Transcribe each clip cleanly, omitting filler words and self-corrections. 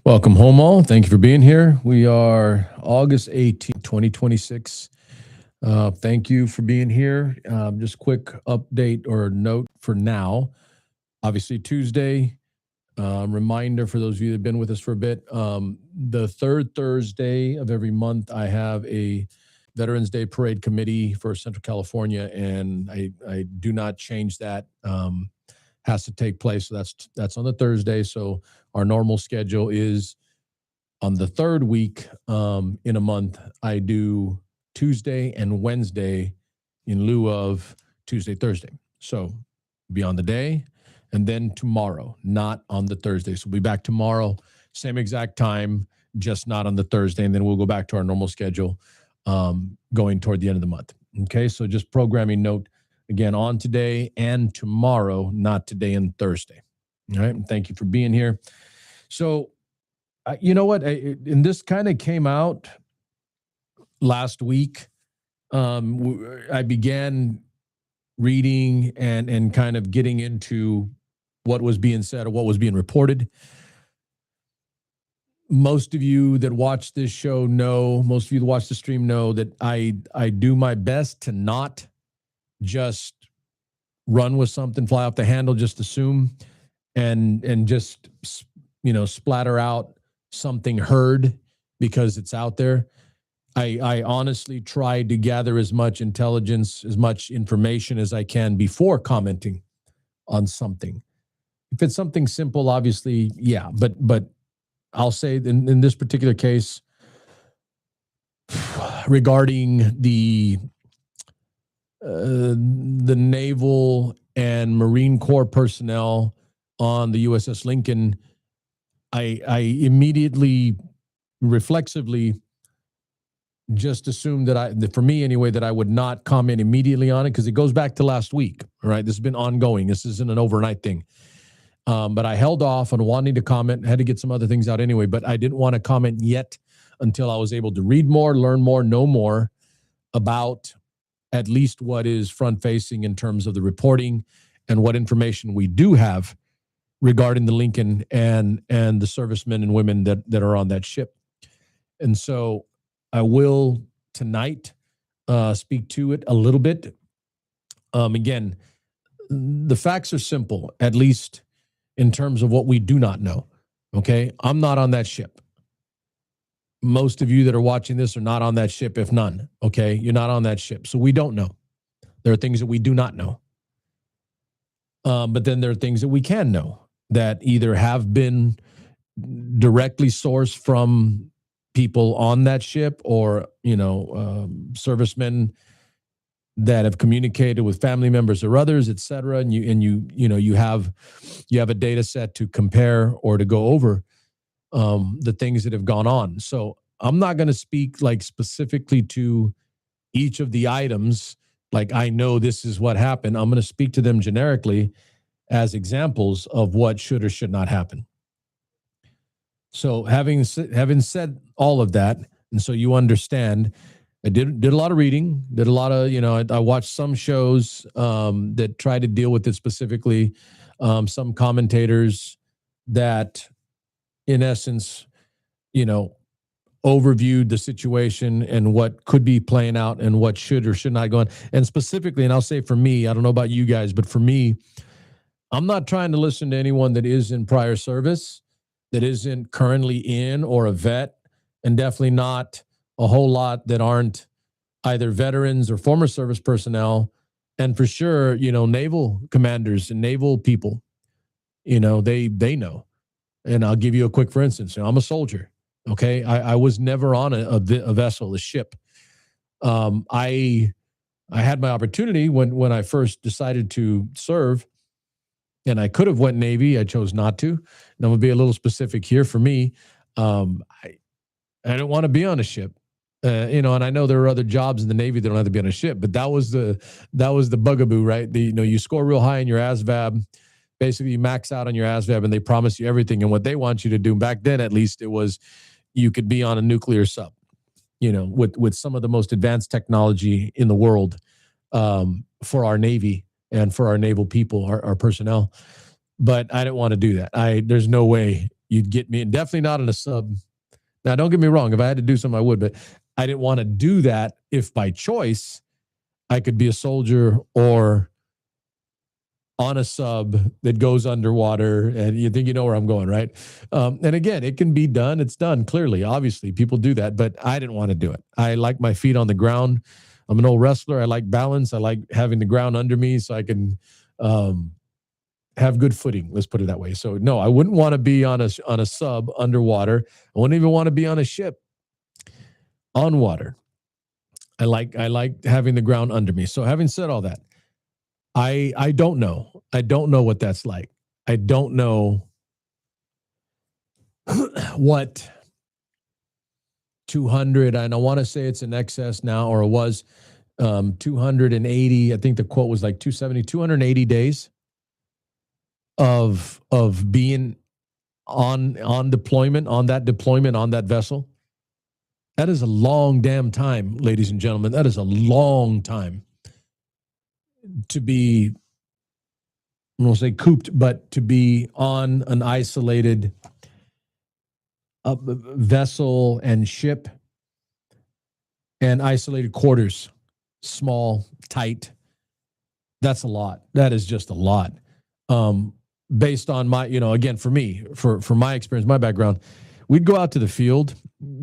Welcome home, all. Thank you for being here. We are August 18th, 2026. Thank you for being here. Just quick update or note for now. Obviously, Tuesday. Reminder for those of you that have been with us for a bit. The third Thursday of every month, I have a Veterans Day Parade Committee for Central California, and I do not change that. Has to take place. So that's on the Thursday. So our normal schedule is on the third week in a month. I do Tuesday and Wednesday in lieu of Tuesday, Thursday. So be on the day and then tomorrow, not on the Thursday. So we'll be back tomorrow, same exact time, just not on the Thursday. And then we'll go back to our normal schedule going toward the end of the month. Okay, so just programming note. Again, on today and tomorrow, not today and Thursday. All right. And thank you for being here. So, you know what? And this kind of came out last week. I began reading and kind of getting into what was being said or what was being reported. Most of you that watch this show know, most of you that watch the stream know that I do my best to not just run with something, fly off the handle, just assume and just, splatter out something heard because it's out there. I honestly tried to gather as much intelligence, as much information as I can before commenting on something. If it's something simple, obviously, yeah, but I'll say in this particular case, regarding the Naval and Marine Corps personnel on the U.S.S. Lincoln, I immediately, reflexively, just assumed that for me anyway, that I would not comment immediately on it because it goes back to last week. All right, this has been ongoing. This isn't an overnight thing. But I held off on wanting to comment. Had to get some other things out anyway, but I didn't want to comment yet until I was able to read more, learn more, know more about at least what is front-facing in terms of the reporting and what information we do have regarding the Lincoln and the servicemen and women that are on that ship. And so I will tonight speak to it a little bit. Again, the facts are simple, at least in terms of what we do not know. Okay, I'm not on that ship. Most of you that are watching this are not on that ship, if none. Okay, you're not on that ship. So we don't know. There are things that we do not know. But then there are things that we can know that either have been directly sourced from people on that ship or, servicemen that have communicated with family members or others, et cetera. And you have a data set to compare or to go over the things that have gone on. So I'm not going to speak like specifically to each of the items. Like, I know this is what happened. I'm going to speak to them generically as examples of what should or should not happen. So having said all of that, and so you understand, I did a lot of reading, did a lot of, I watched some shows that try to deal with it specifically, some commentators that in essence, overviewed the situation and what could be playing out and what should or should not go on. And specifically, and I'll say for me, I don't know about you guys, but for me, I'm not trying to listen to anyone that is in prior service, that isn't currently in or a vet, and definitely not a whole lot that aren't either veterans or former service personnel. And for sure, naval commanders and naval people, they know. And I'll give you a quick, for instance, I'm a soldier. Okay. I was never on a vessel, a ship. I had my opportunity when I first decided to serve, and I could have went Navy. I chose not to. And I'm going to be a little specific here for me. I don't want to be on a ship. And I know there are other jobs in the Navy that don't have to be on a ship, but that was the bugaboo, right? You score real high in your ASVAB. Basically, you max out on your ASVAB and they promise you everything. And what they want you to do, back then at least, it was you could be on a nuclear sub, with some of the most advanced technology in the world for our Navy and for our naval people, our personnel. But I didn't want to do that. There's no way you'd get me, and definitely not in a sub. Now, don't get me wrong. If I had to do something, I would, but I didn't want to do that if by choice I could be a soldier or on a sub that goes underwater. And you think you know where I'm going, right? And again, it can be done. It's done, clearly. Obviously, people do that, but I didn't want to do it. I like my feet on the ground. I'm an old wrestler. I like balance. I like having the ground under me so I can have good footing. Let's put it that way. So no, I wouldn't want to be on a sub underwater. I wouldn't even want to be on a ship on water. I like having the ground under me. So having said all that, I don't know. I don't know what that's like. I don't know what 200, and I want to say it's in excess now, or it was 280. I think the quote was like 270, 280 days of being on deployment, on that vessel. That is a long damn time, ladies and gentlemen. That is a long time to be, I won't say cooped, but to be on an isolated vessel and ship and isolated quarters, small, tight. That's a lot. That is just a lot. Based on my, again, for me, for my experience, my background, we'd go out to the field.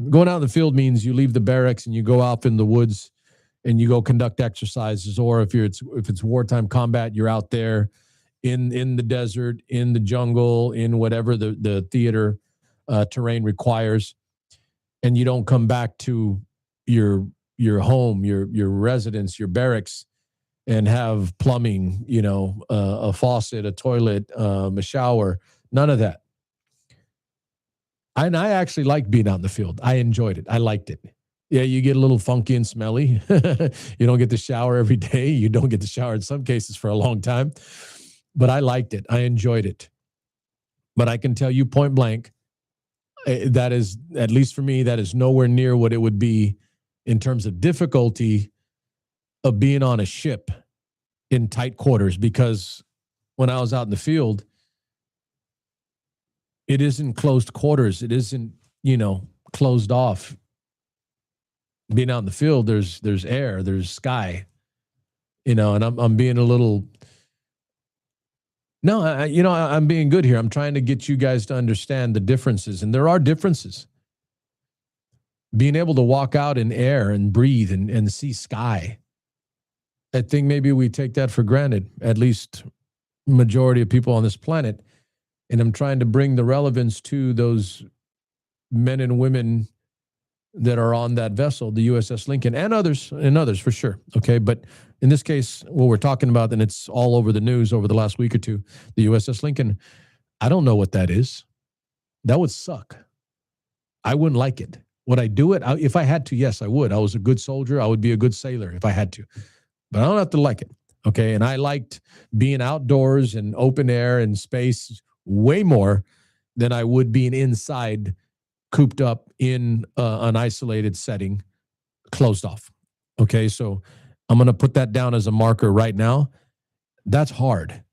Going out in the field means you leave the barracks and you go out in the woods and you go conduct exercises, or if it's wartime combat, you're out there in the desert, in the jungle, in whatever the theater terrain requires, and you don't come back to your home, your residence, your barracks, and have plumbing, a faucet, a toilet, a shower, none of that. And I actually liked being out in the field. I enjoyed it. I liked it. Yeah, you get a little funky and smelly. You don't get to shower every day. You don't get to shower in some cases for a long time. But I liked it. I enjoyed it. But I can tell you point blank, that is, at least for me, that is nowhere near what it would be in terms of difficulty of being on a ship in tight quarters. Because when I was out in the field, it isn't closed quarters. It isn't, closed off. Being out in the field, there's air, there's sky, and I'm being a little, no, I'm being good here. I'm trying to get you guys to understand the differences, and there are differences. Being able to walk out in air and breathe and see sky. I think maybe we take that for granted, at least majority of people on this planet. And I'm trying to bring the relevance to those men and women that are on that vessel, the U.S.S. Lincoln, and others for sure. Okay. But in this case, what we're talking about, and it's all over the news over the last week or two, the U.S.S. Lincoln, I don't know what that is. That would suck. I wouldn't like it. Would I do it? If I had to, yes, I would. I was a good soldier. I would be a good sailor if I had to, but I don't have to like it. Okay. And I liked being outdoors and open air and space way more than I would being inside, cooped up in an isolated setting, closed off. Okay, so I'm going to put that down as a marker right now. That's hard.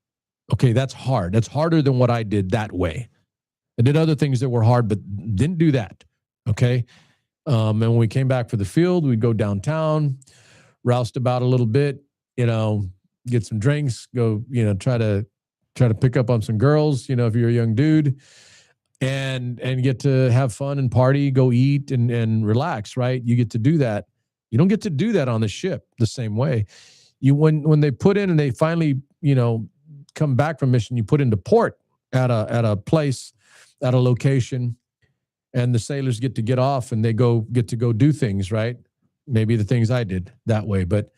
Okay, that's hard. That's harder than what I did that way. I did other things that were hard, but didn't do that. Okay, and when we came back for the field, we'd go downtown, roused about a little bit, get some drinks, go, try to pick up on some girls, if you're a young dude. And get to have fun and party, go eat and relax, right? You get to do that. You don't get to do that on the ship the same way. When they put in and they finally, come back from mission, you put into port at a place, at a location, and the sailors get to get off and they get to go do things, right? Maybe the things I did that way, but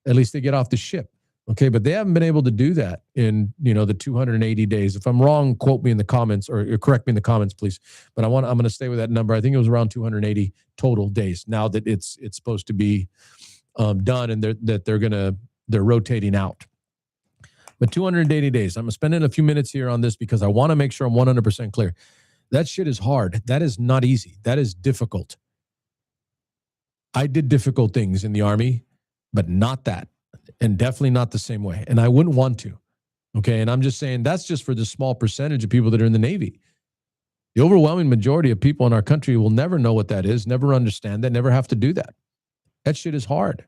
at least they get off the ship. Okay, but they haven't been able to do that in, the 280 days. If I'm wrong, quote me in the comments or correct me in the comments, please. But I'm going to stay with that number. I think it was around 280 total days now that it's supposed to be done, and they're rotating out. But 280 days. I'm spending a few minutes here on this because I want to make sure I'm 100% clear. That shit is hard. That is not easy. That is difficult. I did difficult things in the Army, but not that. And definitely not the same way. And I wouldn't want to. Okay. And I'm just saying that's just for the small percentage of people that are in the Navy. The overwhelming majority of people in our country will never know what that is, never understand that, never have to do that. That shit is hard.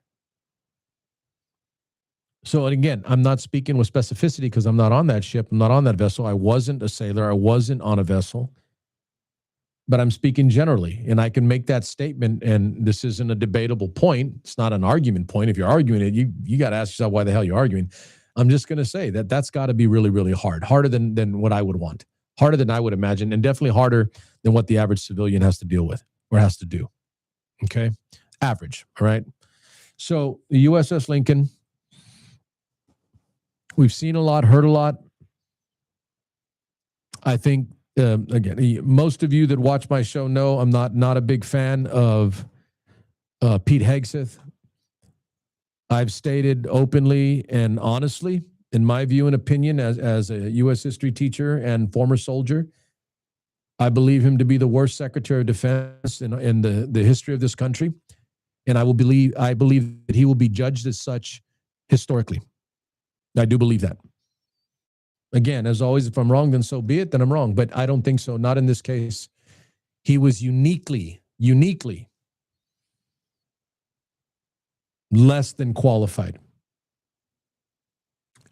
So again, I'm not speaking with specificity because I'm not on that ship. I'm not on that vessel. I wasn't a sailor. I wasn't on a vessel. But I'm speaking generally, and I can make that statement, and this isn't a debatable point. It's not an argument point. If you're arguing it, you got to ask yourself why the hell you're arguing. I'm just going to say that that's got to be really, really hard, harder than what I would want, harder than I would imagine, and definitely harder than what the average civilian has to deal with or has to do. Okay, average. All right. So the USS Lincoln, we've seen a lot, heard a lot. I think, again, most of you that watch my show know I'm not a big fan of Pete Hegseth. I've stated openly and honestly, in my view and opinion, as a U.S. history teacher and former soldier, I believe him to be the worst Secretary of Defense in the history of this country, and I believe that he will be judged as such historically. I do believe that. Again, as always, if I'm wrong, then so be it, then I'm wrong. But I don't think so. Not in this case. He was uniquely less than qualified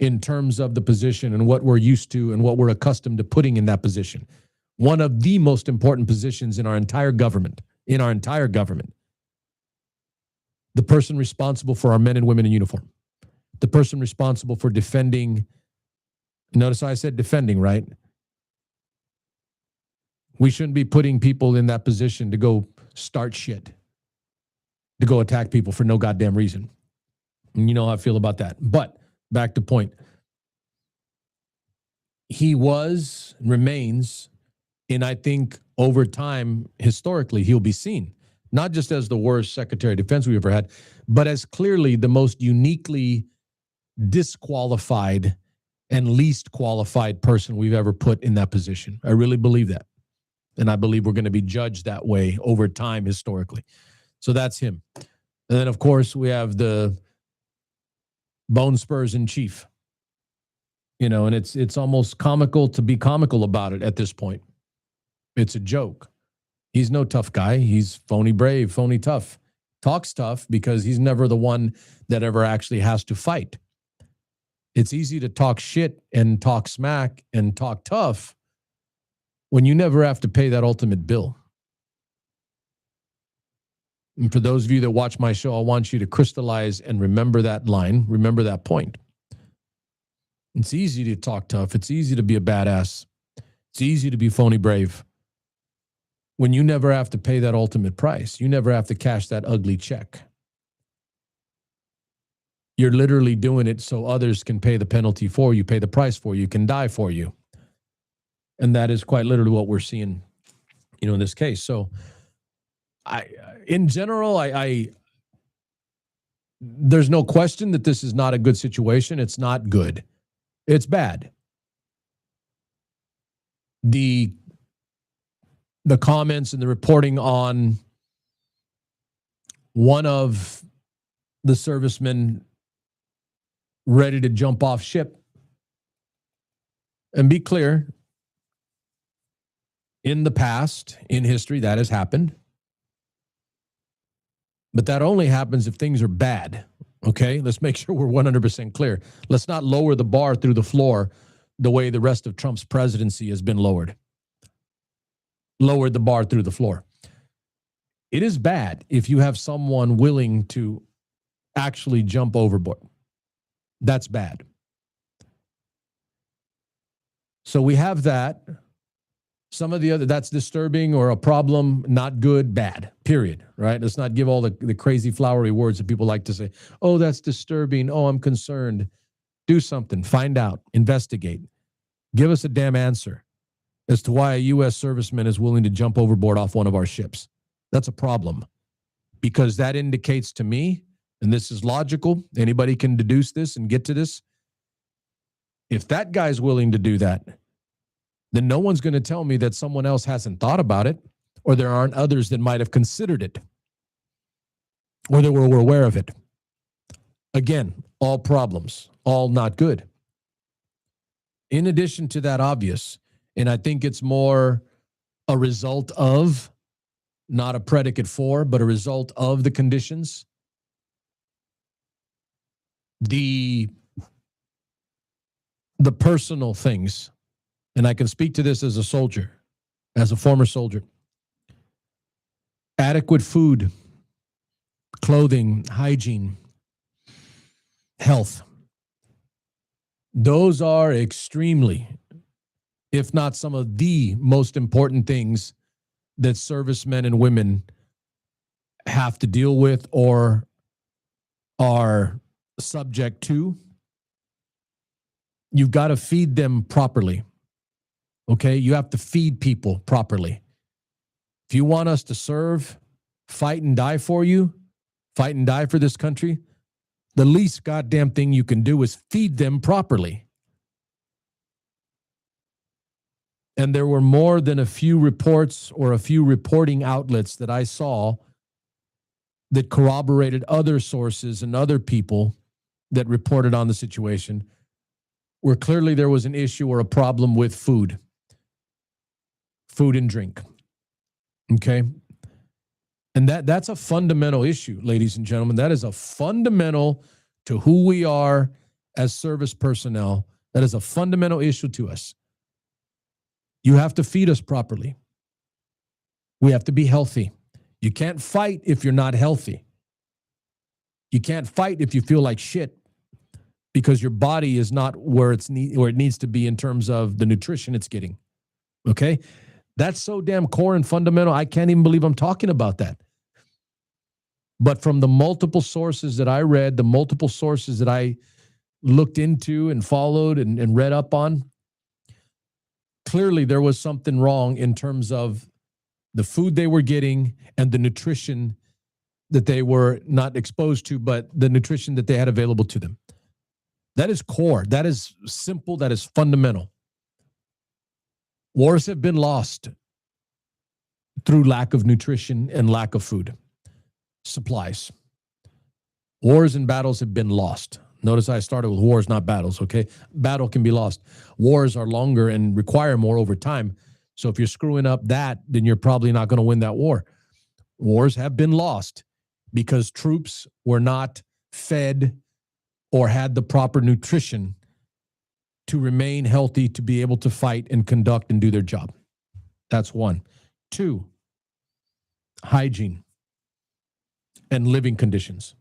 in terms of the position and what we're used to and what we're accustomed to putting in that position. One of the most important positions in our entire government, the person responsible for our men and women in uniform, the person responsible for defending. Notice how I said defending, right? We shouldn't be putting people in that position to go start shit, to go attack people for no goddamn reason. And you know how I feel about that. But back to point. He was, remains, and I think over time, historically, he'll be seen, not just as the worst Secretary of Defense we ever had, but as clearly the most uniquely disqualified and least qualified person we've ever put in that position. I really believe that. And I believe we're going to be judged that way over time historically. So that's him. And then, of course, we have the bone spurs in chief. You know, and it's almost comical to be comical about it at this point. It's a joke. He's no tough guy. He's phony brave, phony tough. Talks tough because he's never the one that ever actually has to fight. It's easy to talk shit and talk smack and talk tough when you never have to pay that ultimate bill. And for those of you that watch my show, I want you to crystallize and remember that line, remember that point. It's easy to talk tough. It's easy to be a badass. It's easy to be phony brave when you never have to pay that ultimate price. You never have to cash that ugly check. You're literally doing it so others can pay the penalty for you, pay the price for you, can die for you. And that is quite literally what we're seeing, you know, in this case. So in general, there's no question that this is not a good situation. It's not good. It's bad. The comments and the reporting on one of the servicemen ready to jump off ship. And be clear, in the past, in history, that has happened. But that only happens if things are bad. Okay? Let's make sure we're 100% clear. Let's not lower the bar through the floor the way the rest of Trump's presidency has been lowered. Lowered the bar through the floor. It is bad if you have someone willing to actually jump overboard. That's bad. So we have that. Some of the other, that's disturbing or a problem, not good, bad, period, right? Let's not give all the crazy flowery words that people like to say. Oh, that's disturbing. Oh, I'm concerned. Do something. Find out. Investigate. Give us a damn answer as to why a U.S. serviceman is willing to jump overboard off one of our ships. That's a problem because that indicates to me, and this is logical, anybody can deduce this and get to this. If that guy's willing to do that, then no one's going to tell me that someone else hasn't thought about it or there aren't others that might have considered it or that were aware of it. Again, all problems, all not good. In addition to that obvious, and I think it's more a result of, not a predicate for, but a result of the conditions. The personal things, and I can speak to this as a soldier, as a former soldier. Adequate food, clothing, hygiene, health. Those are extremely, if not some of the most important things that servicemen and women have to deal with or are subject to. You've got to feed them properly. Okay? You have to feed people properly. If you want us to serve, fight and die for you, fight and die for this country, the least goddamn thing you can do is feed them properly. And there were more than a few reports or a few reporting outlets that I saw that corroborated other sources and other people that reported on the situation where clearly there was an issue or a problem with food and drink. Okay? And that's a fundamental issue, ladies and gentlemen. That is a fundamental to who we are as service personnel. That is a fundamental issue to us. You have to feed us properly. We have to be healthy. You can't fight if you're not healthy. You can't fight if you feel like shit because your body is not where it needs to be in terms of the nutrition it's getting. Okay? That's so damn core and fundamental. I can't even believe I'm talking about that. But from the multiple sources that I read, the multiple sources that I looked into and followed and read up on, clearly there was something wrong in terms of the food they were getting and the nutrition that they were not exposed to, but the nutrition that they had available to them. That is core. That is simple. That is fundamental. Wars have been lost through lack of nutrition and lack of food supplies. Wars and battles have been lost. Notice I started with wars, not battles, okay? Battle can be lost. Wars are longer and require more over time. So if you're screwing up that, then you're probably not going to win that war. Wars have been lost because troops were not fed or had the proper nutrition to remain healthy, to be able to fight and conduct and do their job. That's one. Two, hygiene and living conditions.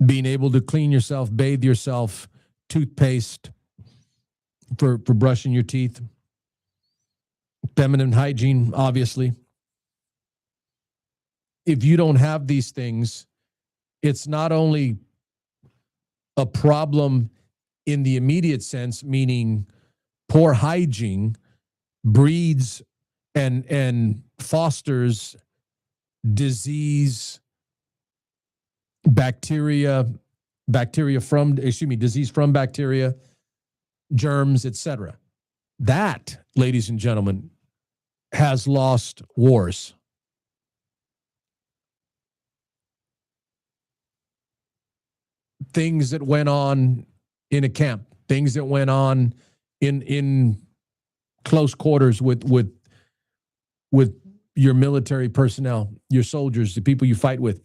Being able to clean yourself, bathe yourself, toothpaste for brushing your teeth, feminine hygiene, obviously. If you don't have these things, it's not only a problem in the immediate sense, meaning poor hygiene breeds and fosters disease, disease from bacteria, germs, etc. That, ladies and gentlemen, has lost wars. Things that went on in a camp, things that went on in close quarters with your military personnel, your soldiers, the people you fight with.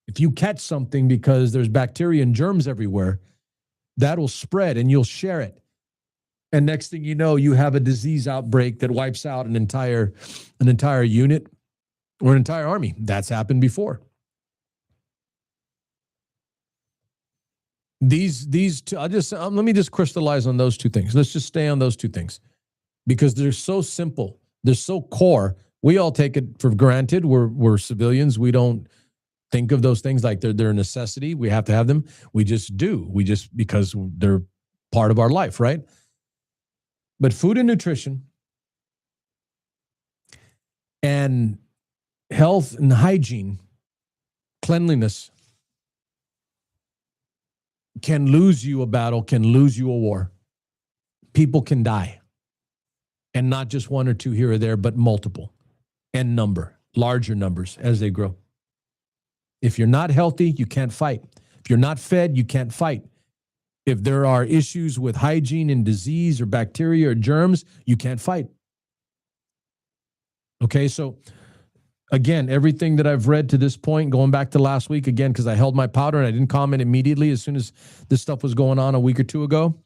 If you catch something because there's bacteria and germs everywhere, that'll spread and you'll share it. And next thing you know, you have a disease outbreak that wipes out an entire unit or an entire army. That's happened before. These two, let me just crystallize on those two things. Let's just stay on those two things because they're so simple. They're so core. We all take it for granted. We're civilians. We don't think of those things like they're a necessity. We have to have them. We just do. Because they're part of our life, right? But food and nutrition and health and hygiene, cleanliness can lose you a battle, can lose you a war. People can die. And not just one or two here or there, but multiple and larger numbers as they grow. If you're not healthy, you can't fight. If you're not fed, you can't fight. If there are issues with hygiene and disease or bacteria or germs, you can't fight. Okay, so again, everything that I've read to this point, going back to last week, again, because I held my powder and I didn't comment immediately as soon as this stuff was going on a week or two ago.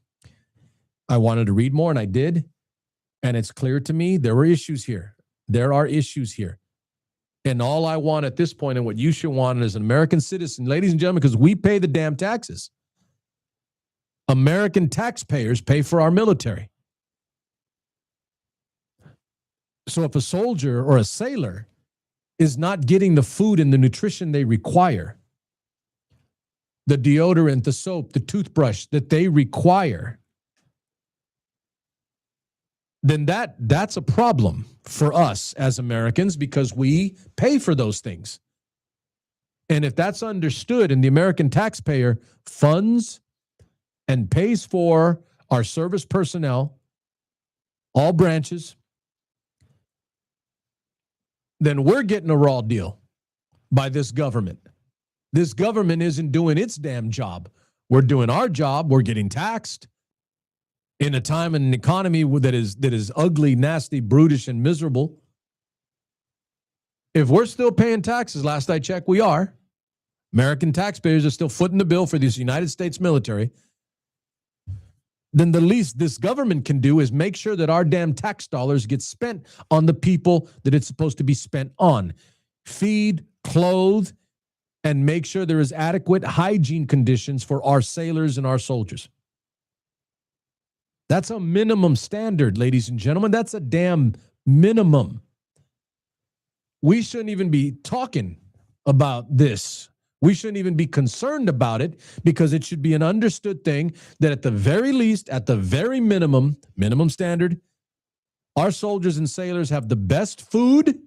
I wanted to read more, and I did. And it's clear to me there were issues here. There are issues here. And all I want at this point, and what you should want as an American citizen, ladies and gentlemen, because we pay the damn taxes. American taxpayers pay for our military. So if a soldier or a sailor is not getting the food and the nutrition they require, the deodorant, the soap, the toothbrush that they require, then that's a problem for us as Americans because we pay for those things. And if that's understood and the American taxpayer funds and pays for our service personnel, all branches, then we're getting a raw deal by this government. This government isn't doing its damn job. We're doing our job. We're getting taxed in a time and an economy that is ugly, nasty, brutish, and miserable. If we're still paying taxes, last I checked, we are. American taxpayers are still footing the bill for this United States military. Then the least this government can do is make sure that our damn tax dollars get spent on the people that it's supposed to be spent on. Feed, clothe, and make sure there is adequate hygiene conditions for our sailors and our soldiers. That's a minimum standard, ladies and gentlemen. That's a damn minimum. We shouldn't even be talking about this. We shouldn't even be concerned about it because it should be an understood thing that at the very least, at the very minimum standard, our soldiers and sailors have the best food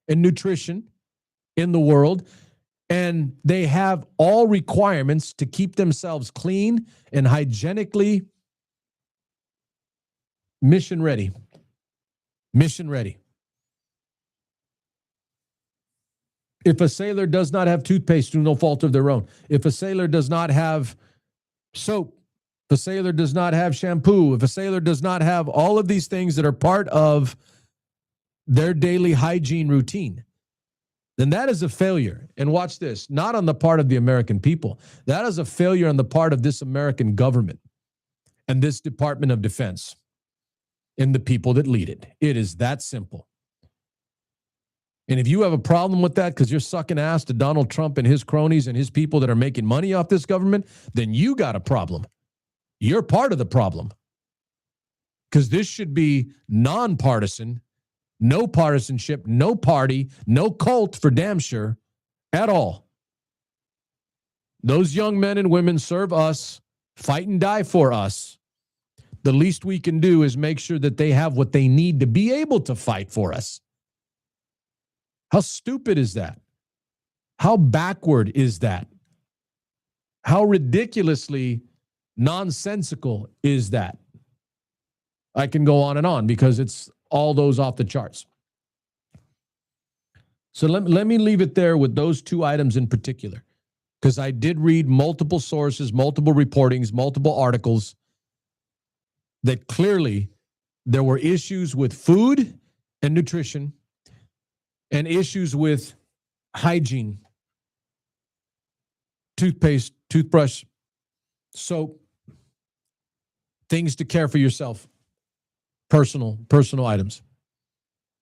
and nutrition in the world, and they have all requirements to keep themselves clean and hygienically mission ready. Mission ready. If a sailor does not have toothpaste through no fault of their own, if a sailor does not have soap, if a sailor does not have shampoo, if a sailor does not have all of these things that are part of their daily hygiene routine, then that is a failure. And watch this, not on the part of the American people. That is a failure on the part of this American government and this Department of Defense and the people that lead it. It is that simple. And if you have a problem with that because you're sucking ass to Donald Trump and his cronies and his people that are making money off this government, then you got a problem. You're part of the problem. Because this should be nonpartisan, no partisanship, no party, no cult for damn sure at all. Those young men and women serve us, fight and die for us. The least we can do is make sure that they have what they need to be able to fight for us. How stupid is that? How backward is that? How ridiculously nonsensical is that? I can go on and on because it's all those off the charts. So let me leave it there with those two items in particular, because I did read multiple sources, multiple reportings, multiple articles that clearly there were issues with food and nutrition and issues with hygiene, toothpaste, toothbrush, soap, things to care for yourself, personal items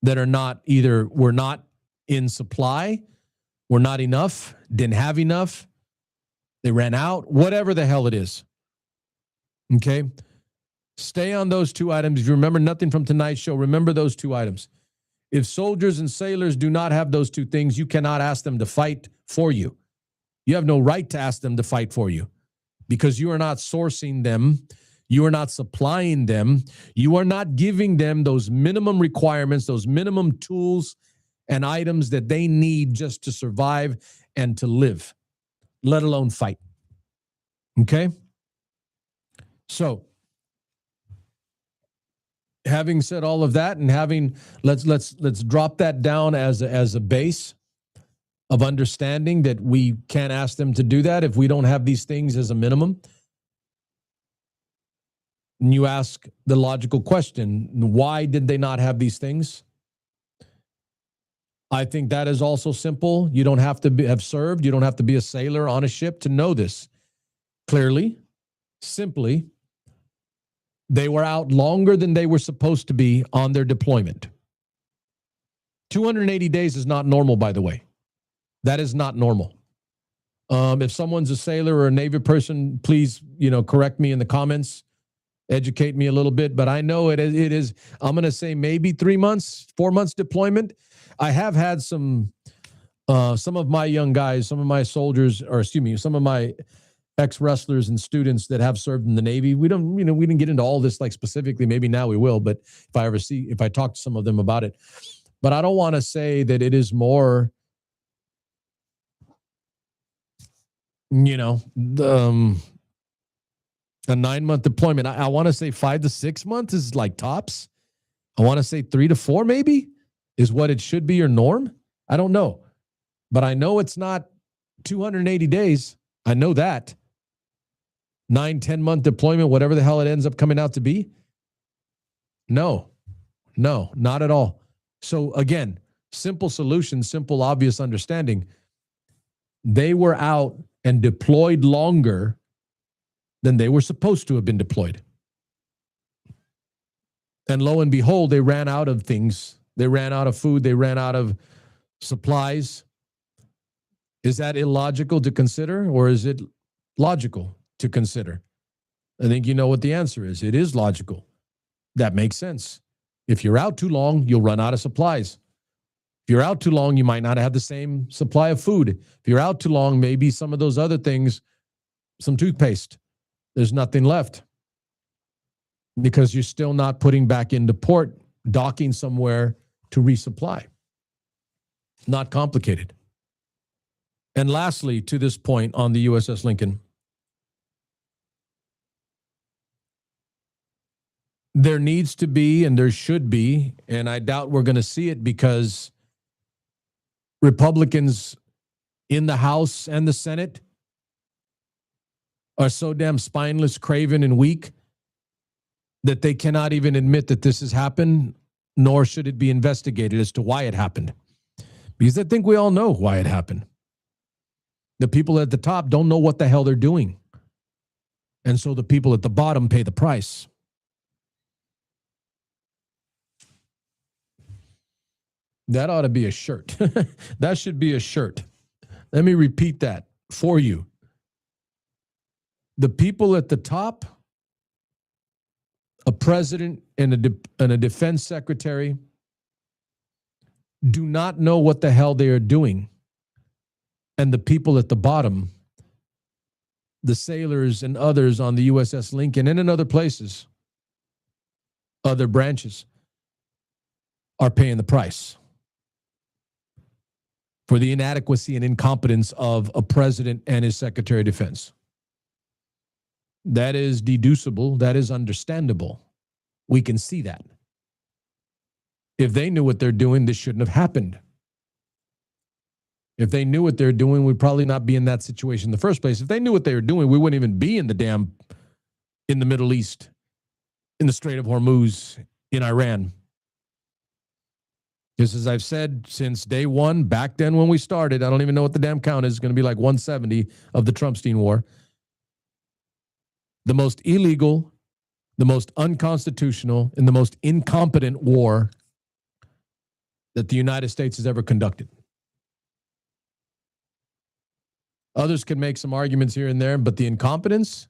that are not either were not in supply, were not enough, didn't have enough, they ran out, whatever the hell it is. Okay? Stay on those two items. If you remember nothing from tonight's show, remember those two items. If soldiers and sailors do not have those two things, you cannot ask them to fight for you. You have no right to ask them to fight for you because you are not sourcing them. You are not supplying them. You are not giving them those minimum requirements, those minimum tools and items that they need just to survive and to live, let alone fight. Okay? So, having said all of that and having let's drop that down as a base of understanding that we can't ask them to do that if we don't have these things as a minimum. And you ask the logical question, why did they not have these things? I think that is also simple. You don't have to have served. You don't have to be a sailor on a ship to know this. Clearly, simply, they were out longer than they were supposed to be on their deployment. 280 days is not normal, by the way. That is not normal. If someone's a sailor or a Navy person, please, correct me in the comments, educate me a little bit. But I know it is. I'm going to say maybe 3 months, 4 months deployment. I have had some of my young guys, some of my soldiers, or excuse me, some of my ex-wrestlers and students that have served in the Navy. We didn't get into all this like specifically. Maybe now we will, but if I talk to some of them about it. But I don't want to say that it is more, a 9-month deployment. I want to say 5 to 6 months is like tops. I want to say 3 to 4 maybe is what it should be your norm. I don't know. But I know it's not 280 days. I know that. 9-10 month deployment, whatever the hell it ends up coming out to be. No, not at all. So again, simple solution, simple, obvious understanding. They were out and deployed longer than they were supposed to have been deployed. And lo and behold, they ran out of things. They ran out of food. They ran out of supplies. Is that illogical to consider, or is it logical to consider? I think you know what the answer is. It is logical. That makes sense. If you're out too long, you'll run out of supplies. If you're out too long, you might not have the same supply of food. If you're out too long, maybe some of those other things, some toothpaste, there's nothing left because you're still not putting back into port, docking somewhere to resupply. Not complicated. And lastly, to this point on the U.S.S. Lincoln, there needs to be, and there should be, and I doubt we're going to see it because Republicans in the House and the Senate are so damn spineless, craven, and weak that they cannot even admit that this has happened, nor should it be investigated as to why it happened. Because I think we all know why it happened. The people at the top don't know what the hell they're doing. And so the people at the bottom pay the price. That ought to be a shirt. That should be a shirt. Let me repeat that for you. The people at the top, a president and a defense secretary, do not know what the hell they are doing. And the people at the bottom, the sailors and others on the U.S.S. Lincoln and in other places, other branches, are paying the price for the inadequacy and incompetence of a president and his secretary of defense. That is deducible. That is understandable. We can see that. If they knew what they're doing, this shouldn't have happened. If they knew what they're doing, we'd probably not be in that situation in the first place. If they knew what they were doing, we wouldn't even be in the Middle East, in the Strait of Hormuz, in Iran. Just as I've said since day one, back then when we started, I don't even know what the damn count is. It's going to be like 170 of the Trumpstein War. The most illegal, the most unconstitutional, and the most incompetent war that the United States has ever conducted. Others can make some arguments here and there, but the incompetence,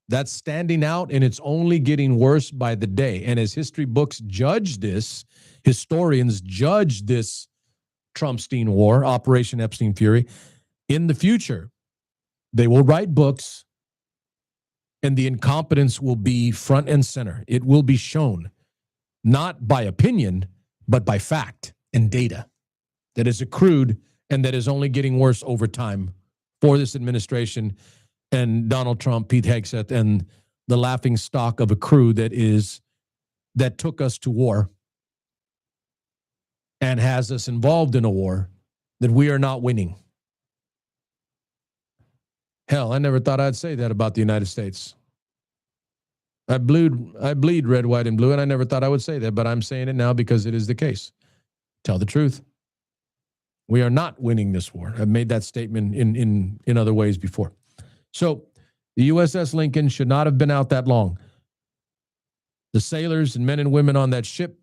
that's standing out, and it's only getting worse by the day. And as history books judge this, historians judge this Trumpstein War, Operation Epstein Fury, in the future, they will write books, and the incompetence will be front and center. It will be shown, not by opinion, but by fact and data that is accrued and that is only getting worse over time for this administration and Donald Trump, Pete Hegseth, and the laughing stock of a crew that took us to war and has us involved in a war that we are not winning. Hell, I never thought I'd say that about the United States. I bleed red, white, and blue, and I never thought I would say that, but I'm saying it now because it is the case. Tell the truth. We are not winning this war. I've made that statement in other ways before. So the U.S.S. Lincoln should not have been out that long. The sailors and men and women on that ship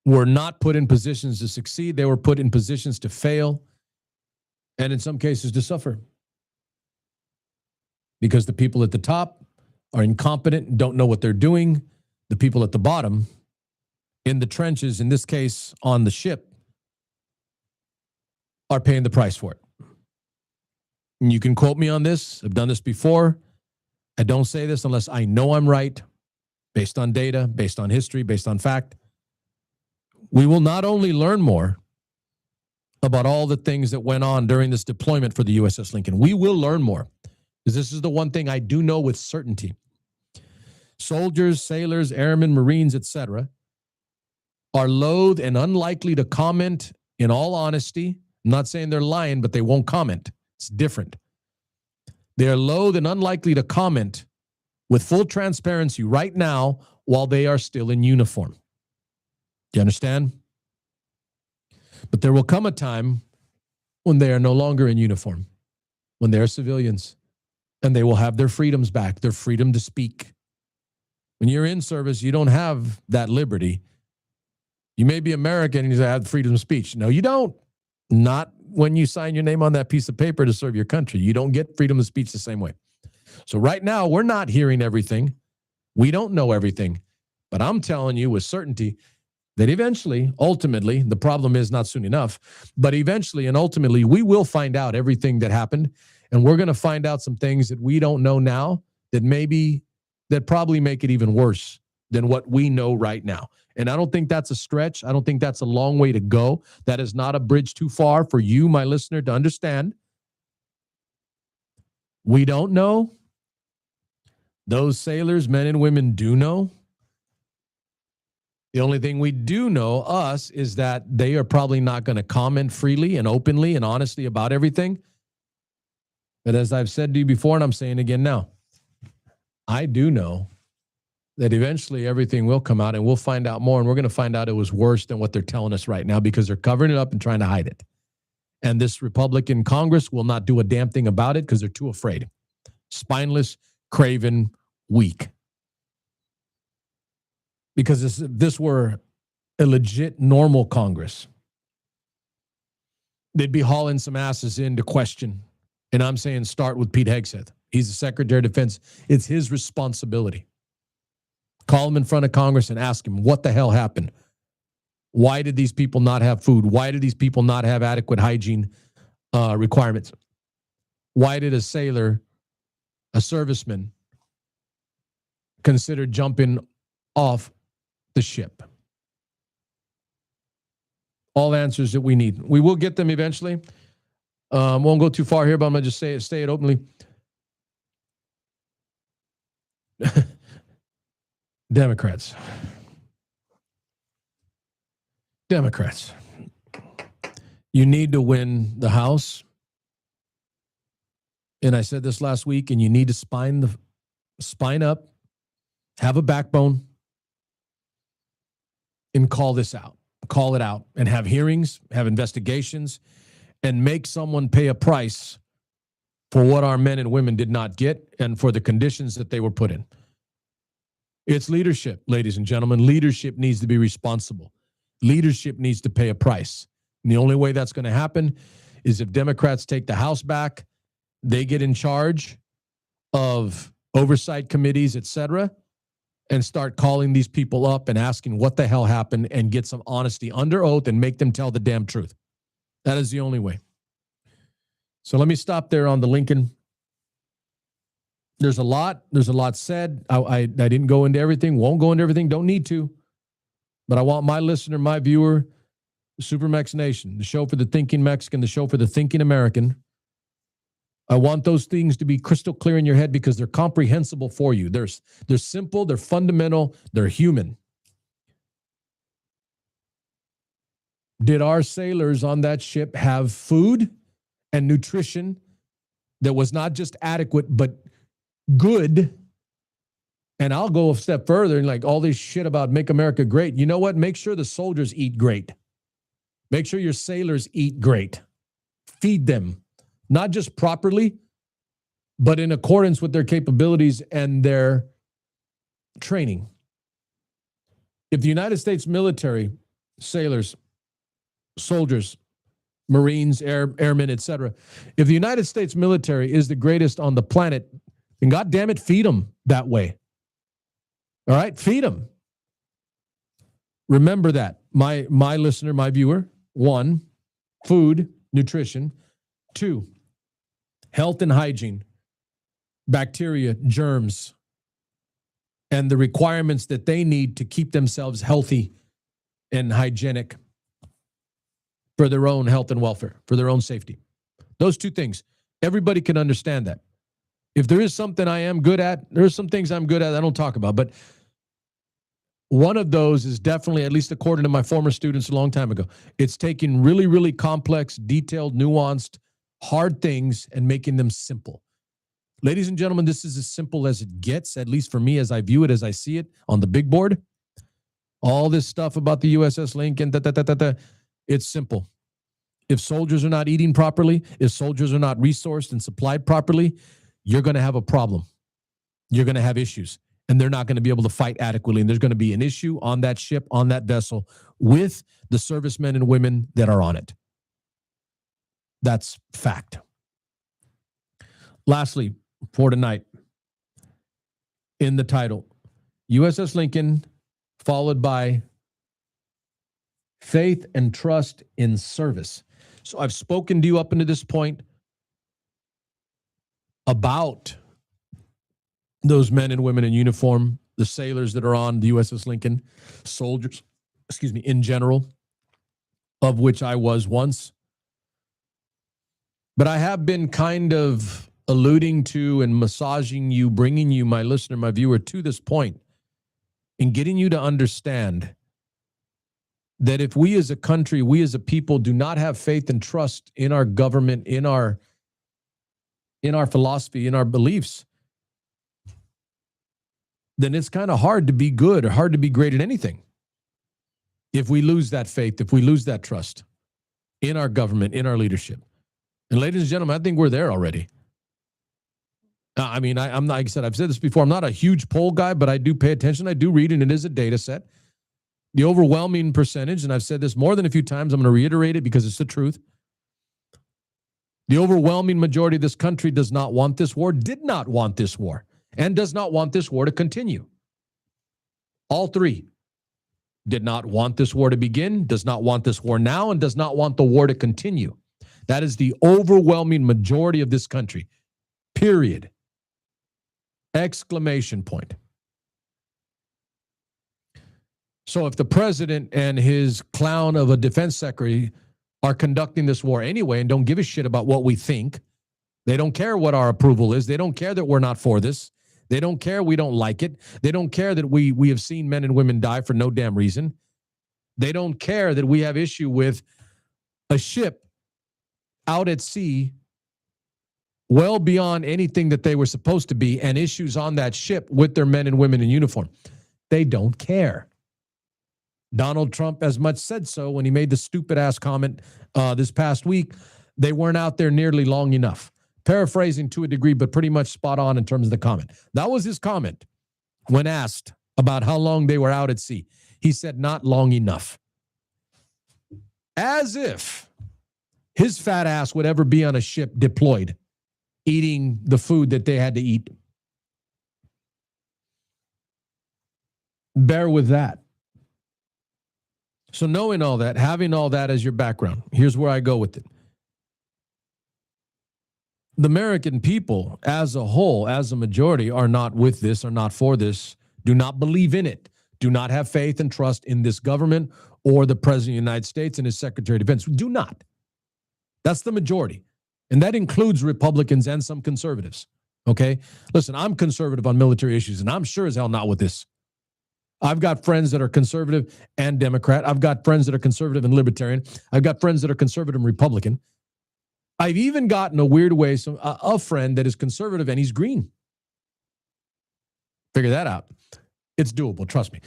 were not put in positions to succeed. They were put in positions to fail and in some cases to suffer because the people at the top are incompetent and don't know what they're doing. The people at the bottom in the trenches, in this case on the ship, are paying the price for it. And you can quote me on this. I've done this before. I don't say this unless I know I'm right, based on data, based on history, based on fact. We will not only learn more about all the things that went on during this deployment for the USS Lincoln, we will learn more, because this is the one thing I do know with certainty. Soldiers, sailors, airmen, Marines, etc., are loath and unlikely to comment in all honesty. I'm not saying they're lying, but they won't comment. It's different. They are loath and unlikely to comment with full transparency right now while they are still in uniform. Do you understand? But there will come a time when they are no longer in uniform, when they are civilians, and they will have their freedoms back, their freedom to speak. When you're in service, you don't have that liberty. You may be American and you have freedom of speech. No, you don't. Not when you sign your name on that piece of paper to serve your country. You don't get freedom of speech the same way. So right now, we're not hearing everything. We don't know everything. But I'm telling you with certainty that eventually, ultimately, the problem is not soon enough, but eventually and ultimately, we will find out everything that happened. And we're going to find out some things that we don't know now that probably make it even worse than what we know right now. And I don't think that's a stretch. I don't think that's a long way to go. That is not a bridge too far for you, my listener, to understand. We don't know. Those sailors, men and women, do know. The only thing we do know, us, is that they are probably not going to comment freely and openly and honestly about everything. But as I've said to you before, and I'm saying again now, I do know that eventually everything will come out and we'll find out more, and we're going to find out it was worse than what they're telling us right now because they're covering it up and trying to hide it. And this Republican Congress will not do a damn thing about it because they're too afraid. Spineless, craven, weak. Because if this were a legit normal Congress, they'd be hauling some asses in to question. And I'm saying start with Pete Hegseth. He's the Secretary of Defense. It's his responsibility. Call him in front of Congress and ask him what the hell happened. Why did these people not have food? Why did these people not have adequate hygiene requirements? Why did a sailor, a serviceman, consider jumping off the ship? All answers that we need. We will get them eventually. Won't go too far here, but I'm going to just say it openly. Democrats. You need to win the House. And I said this last week, and you need to spine up, have a backbone, and call this out. Call it out and have hearings, have investigations, and make someone pay a price for what our men and women did not get and for the conditions that they were put in. It's leadership, ladies and gentlemen. Leadership needs to be responsible. Leadership needs to pay a price. And the only way that's going to happen is if Democrats take the House back, they get in charge of oversight committees, et cetera, and start calling these people up and asking what the hell happened and get some honesty under oath and make them tell the damn truth. That is the only way. So let me stop there on the Lincoln. There's a lot said. I didn't go into everything, won't go into everything, don't need to. But I want my listener, my viewer, Supermex Nation, the show for the thinking Mexican, the show for the thinking American. I want those things to be crystal clear in your head because they're comprehensible for you. They're simple, they're fundamental, they're human. Did our sailors on that ship have food and nutrition that was not just adequate, but good And I'll go a step further and like all this shit about make America great. You know what? Make sure the soldiers eat great. Make sure your sailors eat great. Feed them, not just properly, but in accordance with their capabilities and their training. If the United States military, sailors, soldiers, Marines, airmen, etc., if the United States military is the greatest on the planet, then God damn it, feed them that way. All right, feed them. Remember that, my listener, my viewer. 1, food, nutrition. 2, health and hygiene, bacteria, germs, and the requirements that they need to keep themselves healthy and hygienic for their own health and welfare, for their own safety. Those 2 things. Everybody can understand that. If there is something I am good at, there are some things I'm good at I don't talk about, but one of those is definitely, at least according to my former students a long time ago, it's taking really, really complex, detailed, nuanced, hard things and making them simple. Ladies and gentlemen, this is as simple as it gets, at least for me as I view it, as I see it on the big board. All this stuff about the U.S.S. Lincoln, it's simple. If soldiers are not eating properly, if soldiers are not resourced and supplied properly, you're going to have a problem. You're going to have issues, and they're not going to be able to fight adequately. And there's going to be an issue on that ship, on that vessel, with the servicemen and women that are on it. That's fact. Lastly, for tonight, in the title, U.S.S. Lincoln, followed by faith and trust in service. So I've spoken to you up until this point about those men and women in uniform, the sailors that are on the U.S.S. Lincoln, soldiers, in general, of which I was once. But I have been kind of alluding to and massaging you, bringing you, my listener, my viewer, to this point, and getting you to understand that if we as a country, we as a people do not have faith and trust in our government, in our philosophy, in our beliefs, then it's kind of hard to be good or hard to be great at anything. If we lose that faith, if we lose that trust in our government, in our leadership. And ladies and gentlemen, I think we're there already. I mean, I'm not, like I said, I've said this before, I'm not a huge poll guy, but I do pay attention. I do read, and it is a data set. The overwhelming percentage, and I've said this more than a few times, I'm going to reiterate it because it's the truth. The overwhelming majority of this country does not want this war, did not want this war, and does not want this war to continue. All 3 did not want this war to begin, does not want this war now, and does not want the war to continue. That is the overwhelming majority of this country. Period. Exclamation point. So if the president and his clown of a defense secretary are conducting this war anyway and don't give a shit about what we think, they don't care what our approval is, they don't care that we're not for this, they don't care we don't like it, they don't care that we have seen men and women die for no damn reason, they don't care that we have issue with a ship out at sea well beyond anything that they were supposed to be and issues on that ship with their men and women in uniform. They don't care. Donald Trump as much said so when he made the stupid ass comment this past week. They weren't out there nearly long enough. Paraphrasing to a degree, but pretty much spot on in terms of the comment. That was his comment when asked about how long they were out at sea. He said, not long enough. As if his fat ass would ever be on a ship deployed, eating the food that they had to eat. Bear with that. So knowing all that, having all that as your background, here's where I go with it. The American people as a whole, as a majority, are not with this, are not for this, do not believe in it, do not have faith and trust in this government or the President of the United States and his Secretary of Defense. Do not. That's the majority. And that includes Republicans and some conservatives. Okay? Listen, I'm conservative on military issues, and I'm sure as hell not with this. I've got friends that are conservative and Democrat. I've got friends that are conservative and libertarian. I've got friends that are conservative and Republican. I've even got, in a weird way, a friend that is conservative and he's green. Figure that out. It's doable, trust me.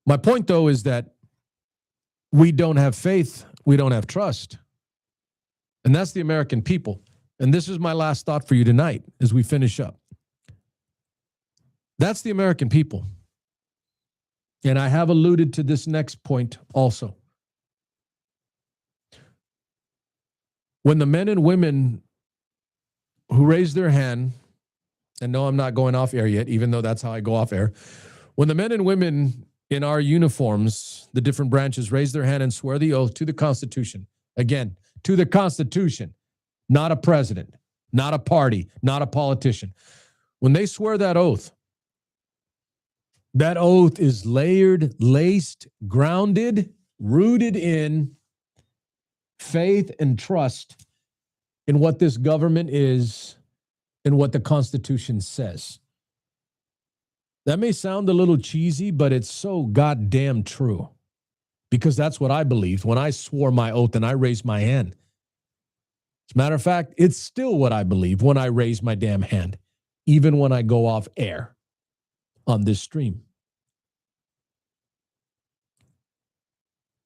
My point, though, is that we don't have faith, we don't have trust. And that's the American people. And this is my last thought for you tonight as we finish up. That's the American people. And I have alluded to this next point also. When the men and women who raise their hand, and no, I'm not going off air yet, even though that's how I go off air. When the men and women in our uniforms, the different branches, raise their hand and swear the oath to the Constitution, again, to the Constitution, not a president, not a party, not a politician. When they swear that oath is layered, laced, grounded, rooted in faith and trust in what this government is and what the Constitution says. That may sound a little cheesy, but it's so goddamn true, because that's what I believed when I swore my oath and I raised my hand. As a matter of fact, it's still what I believe when I raise my damn hand, even when I go off air on this stream.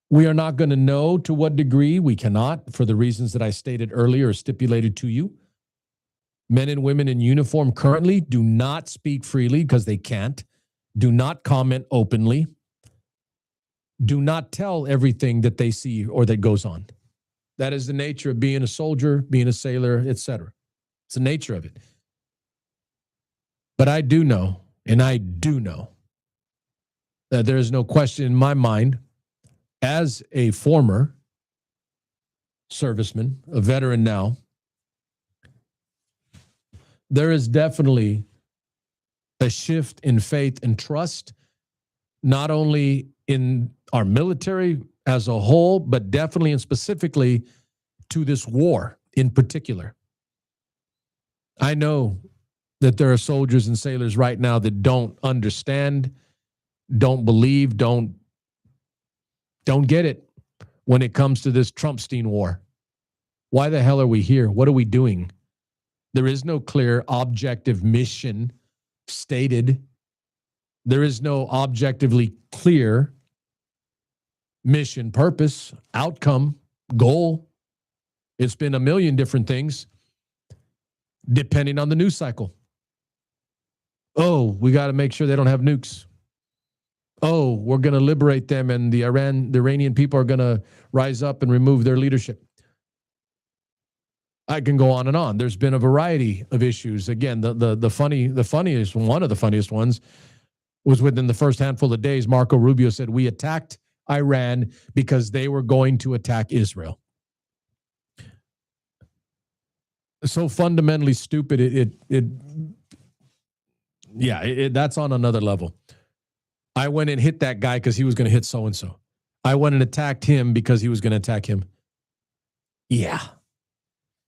We are not going to know to what degree. We cannot, for the reasons that I stated earlier or stipulated to you. Men and women in uniform currently do not speak freely because they can't. Do not comment openly. Do not tell everything that they see or that goes on. That is the nature of being a soldier, being a sailor, etc. It's the nature of it. But I do know, and I do know, that there is no question in my mind, as a former serviceman, a veteran now, there is definitely a shift in faith and trust, not only in our military as a whole, but definitely and specifically to this war in particular. I know that there are soldiers and sailors right now that don't understand, don't believe, don't get it when it comes to this Trumpstein war. Why the hell are we here? What are we doing? There is no clear objective mission stated. There is no objectively clear mission, purpose, outcome, goal. It's been a million different things depending on the news cycle. Oh, we got to make sure they don't have nukes. Oh, we're going to liberate them and the Iranian people are going to rise up and remove their leadership. I can go on and on. There's been a variety of issues. Again, the funniest, one of the funniest ones was within the first handful of days, Marco Rubio said, we attacked Iran because they were going to attack Israel. So fundamentally stupid. That's on another level. I went and hit that guy because he was going to hit so-and-so. I went and attacked him because he was going to attack him. Yeah.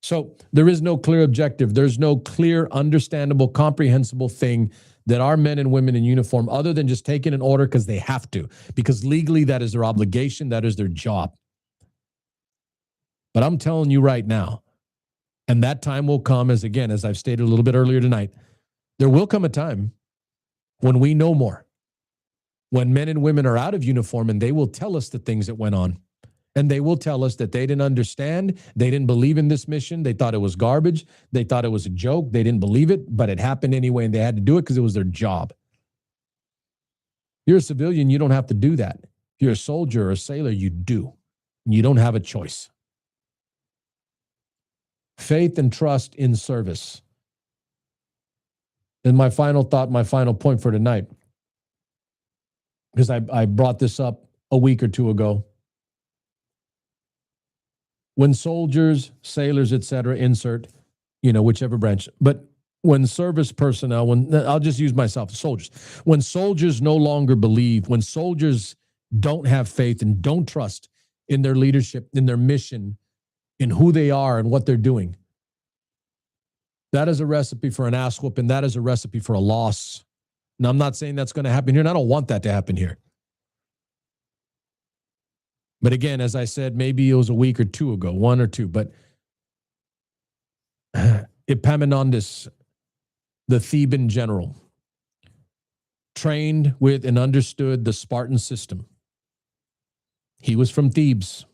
So there is no clear objective. There's no clear, understandable, comprehensible thing that our men and women in uniform, other than just taking an order because they have to, because legally that is their obligation, that is their job. But I'm telling you right now, and that time will come, as I've stated a little bit earlier tonight, there will come a time when we know more, when men and women are out of uniform and they will tell us the things that went on. And they will tell us that they didn't understand. They didn't believe in this mission. They thought it was garbage. They thought it was a joke. They didn't believe it, but it happened anyway, and they had to do it because it was their job. If you're a civilian, you don't have to do that. If you're a soldier or a sailor, you do. You don't have a choice. Faith and trust in service. And my final thought, my final point for tonight, because I brought this up a week or two ago. When soldiers, sailors, etc., insert, whichever branch, but when service personnel, I'll just use myself, soldiers, when soldiers no longer believe, when soldiers don't have faith and don't trust in their leadership, in their mission, in who they are and what they're doing, that is a recipe for an ass whooping. That is a recipe for a loss. Now, I'm not saying that's going to happen here, and I don't want that to happen here. But again, as I said, maybe it was a week or two ago, one or two, but Epaminondas, the Theban general, trained with and understood the Spartan system. He was from Thebes.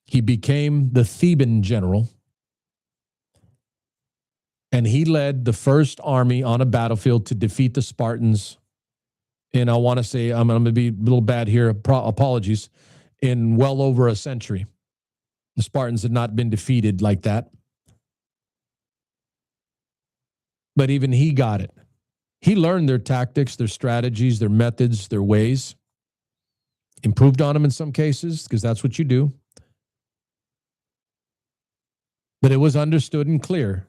He became the Theban general, and he led the first army on a battlefield to defeat the Spartans. And I want to say, I'm going to be a little bad here, apologies, in well over a century. The Spartans had not been defeated like that. But even he got it. He learned their tactics, their strategies, their methods, their ways. Improved on them in some cases, because that's what you do. But it was understood and clear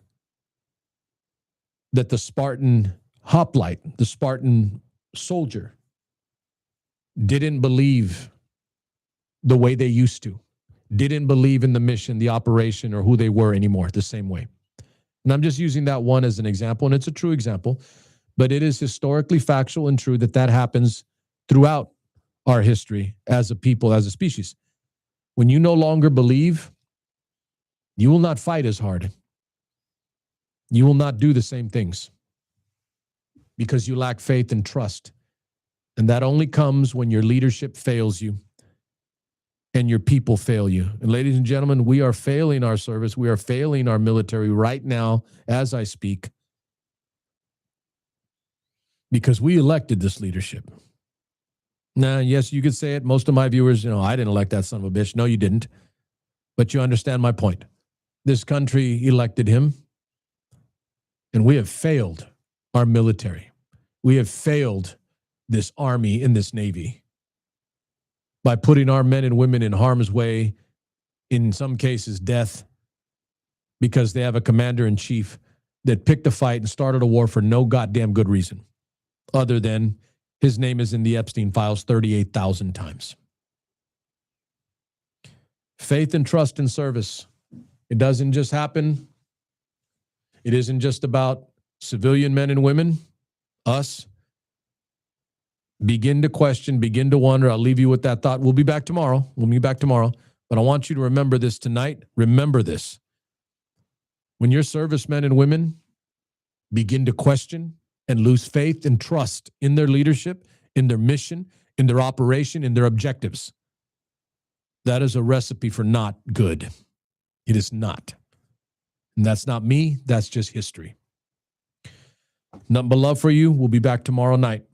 that the Spartan hoplite, the Spartan soldier, didn't believe the way they used to, didn't believe in the mission, the operation, or who they were anymore the same way. And I'm just using that one as an example, and it's a true example, but it is historically factual and true that that happens throughout our history as a people, as a species. When you no longer believe, you will not fight as hard. You will not do the same things because you lack faith and trust. And that only comes when your leadership fails you and your people fail you. And ladies and gentlemen, we are failing our service. We are failing our military right now as I speak because we elected this leadership. Now, yes, you could say it. Most of my viewers, I didn't elect that son of a bitch. No, you didn't. But you understand my point. This country elected him, and we have failed our military. We have failed this army and this Navy by putting our men and women in harm's way, in some cases death, because they have a commander-in-chief that picked a fight and started a war for no goddamn good reason, other than his name is in the Epstein files 38,000 times. Faith and trust in service. It doesn't just happen. It isn't just about civilian men and women, us. Begin to question, begin to wonder. I'll leave you with that thought. We'll be back tomorrow. But I want you to remember this tonight. Remember this. When your servicemen and women begin to question and lose faith and trust in their leadership, in their mission, in their operation, in their objectives, that is a recipe for not good. It is not. And that's not me. That's just history. Nothing but love for you. We'll be back tomorrow night.